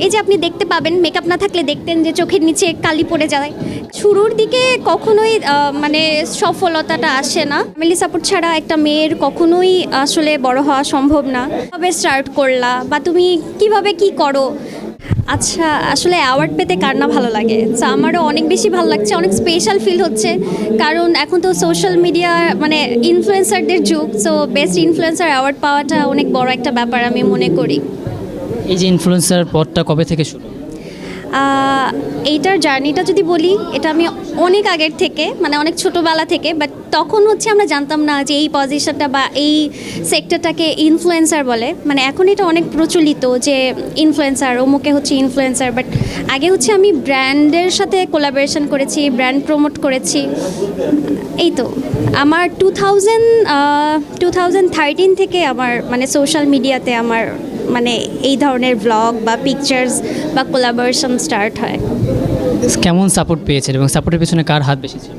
এই যে আপনি দেখতে পাবেন মেকআপ না থাকলে দেখতেন যে চোখের নিচে কালি পড়ে যায়। শুরুর দিকে কখনোই মানে সফলতাটা আসে না। ফ্যামিলি সাপোর্ট ছাড়া একটা মেয়ের কখনোই আসলে বড় হওয়া সম্ভব না। কবে স্টার্ট করলা বা তুমি কিভাবে কি করো? আচ্ছা, আসলে অ্যাওয়ার্ড পেতে কার না ভালো লাগে? তো আমারও অনেক বেশি ভালো লাগছে, অনেক স্পেশাল ফিল হচ্ছে, কারণ এখন তো সোশ্যাল মিডিয়া মানে ইনফ্লুয়েন্সারদের যুগ। সো বেস্ট ইনফ্লুয়েন্সার অ্যাওয়ার্ড পাওয়াটা অনেক বড় একটা ব্যাপার আমি মনে করি। এই যে ইনফ্লুয়েন্সার পদটা কবে থেকে শুরু? এইটার জার্নিটা যদি বলি, এটা আমি অনেক আগের থেকে মানে অনেক ছোটোবেলা থেকে, বাট তখন হচ্ছে আমরা জানতাম না যে এই পজিশনটা বা এই সেক্টরটাকে ইনফ্লুয়েন্সার বলে। মানে এখন এটা অনেক প্রচলিত যে ইনফ্লুয়েন্সার, অমুকে হচ্ছে ইনফ্লুয়েন্সার, বাট আগে হচ্ছে আমি ব্র্যান্ডের সাথে কোলাবোরেশন করেছি, ব্র্যান্ড প্রমোট করেছি। এই তো আমার 2013 থেকে আমার মানে সোশ্যাল মিডিয়াতে আমার মানে এই ধরনের ব্লগ বা পিকচার্স বা কোলাবোরেশন স্টার্ট হয়। কেমন সাপোর্ট পেয়েছেন এবং সাপোর্টের পেছনে কার হাত বেশি ছিল?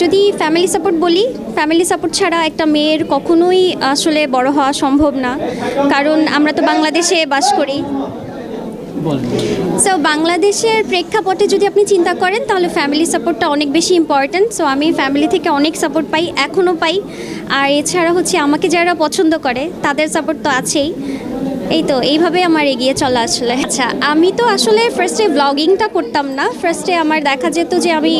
যদি ফ্যামিলি সাপোর্ট বলি, ফ্যামিলি সাপোর্ট ছাড়া একটা মেয়ের কখনোই আসলে বড় হওয়া সম্ভব না, কারণ আমরা তো বাংলাদেশে বাস করি। সো বাংলাদেশের প্রেক্ষাপটে যদি আপনি চিন্তা করেন তাহলে ফ্যামিলি সাপোর্টটা অনেক বেশি ইম্পর্ট্যান্ট। সো আমি ফ্যামিলি থেকে অনেক সাপোর্ট পাই, এখনও পাই। আর এছাড়া হচ্ছে আমাকে যারা পছন্দ করে তাদের সাপোর্ট তো আছেই। এই তো এইভাবে আমার এগিয়ে চলা আসলে। আচ্ছা, আমি তো আসলে ফার্স্টে ব্লগিংটা করতাম না। ফার্স্টে আমার দেখা যেত যে আমি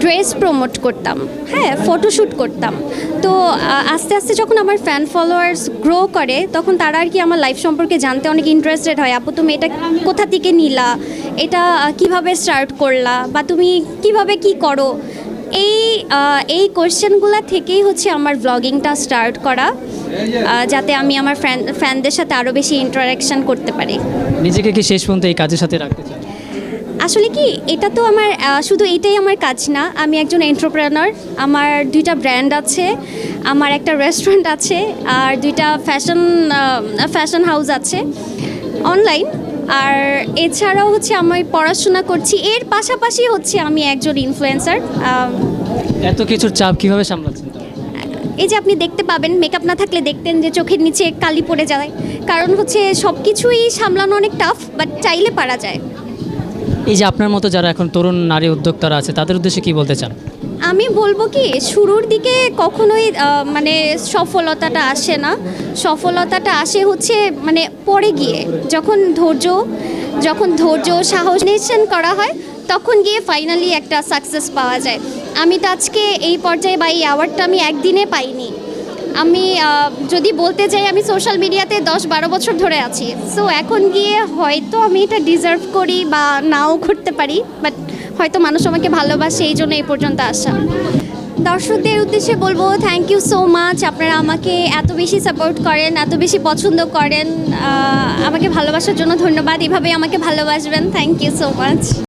ড্রেস প্রমোট করতাম, হ্যাঁ, ফটোশ্যুট করতাম। তো আস্তে আস্তে যখন আমার ফ্যান ফলোয়ার্স গ্রো করে তখন তারা আর কি আমার লাইফ সম্পর্কে জানতে অনেক ইন্টারেস্টেড হয়। আপু, তুমি এটা কোথা থেকে নিলা, এটা কিভাবে স্টার্ট করলা, বা তুমি কিভাবে কি করো? এই কোয়েশ্চেনগুলো থেকেই হচ্ছে আমার ব্লগিংটা স্টার্ট করা, যাতে আমি আমার ফ্যানদের সাথে আরও বেশি ইন্টারাকশান করতে পারি। নিজেকে কি শেষ পর্যন্ত এই কাজের সাথে রাখতে চান? আসলে কি, এটা তো আমার শুধু এইটাই আমার কাজ না। আমি একজন এন্টারপ্রেনার, আমার 2টা ব্র্যান্ড আছে, আমার একটা রেস্টুরেন্ট আছে, আর 2টা ফ্যাশন হাউস আছে অনলাইন। আর এছাড়াও হচ্ছে আমি পড়াশোনা করছি, এর পাশাপাশি হচ্ছে আমি একজন ইনফ্লুয়েন্সার। এত কিছুর চাপ কিভাবে সামলাচ্ছেন? এই যে আপনি দেখতে পাবেন মেকআপ না থাকলে দেখতেন যে চোখের নিচে কালি পড়ে যায়, কারণ হচ্ছে সব কিছুই সামলানো অনেক টাফ, বাট চাইলে পারা যায়। এই যে আপনার মতো যারা এখন তরুণ নারী উদ্যোক্তারা আছে তাদের উদ্দেশ্যে কি বলতে চান? আমি বলবো কি, শুরুর দিকে কখনোই মানে সফলতাটা আসে না। সফলতাটা আসে হচ্ছে মানে পরে গিয়ে, যখন ধৈর্য সাহস নিশ্চয় করা হয়, তখন গিয়ে ফাইনালি একটা সাকসেস পাওয়া যায়। আমি তো আজকে এই পর্যায়ে বা এই অ্যাওয়ার্ডটা আমি একদিনে পাইনি। আমি যদি বলতে চাই, আমি সোশ্যাল মিডিয়াতে 10-12 বছর ধরে আছি। সো এখন গিয়ে হয়তো আমি এটা ডিজার্ভ করি বা নাও করতে পারি, বাট হয়তো মানুষ আমাকে ভালোবাসে, এই জন্য এই পর্যন্ত আসা। দর্শকদের উদ্দেশ্যে বলবো, থ্যাংক ইউ সো মাচ। আপনারা আমাকে এত বেশি সাপোর্ট করেন, এত বেশি পছন্দ করেন, আমাকে ভালোবাসার জন্য ধন্যবাদ। এভাবেই আমাকে ভালোবাসবেন। Thank you so much.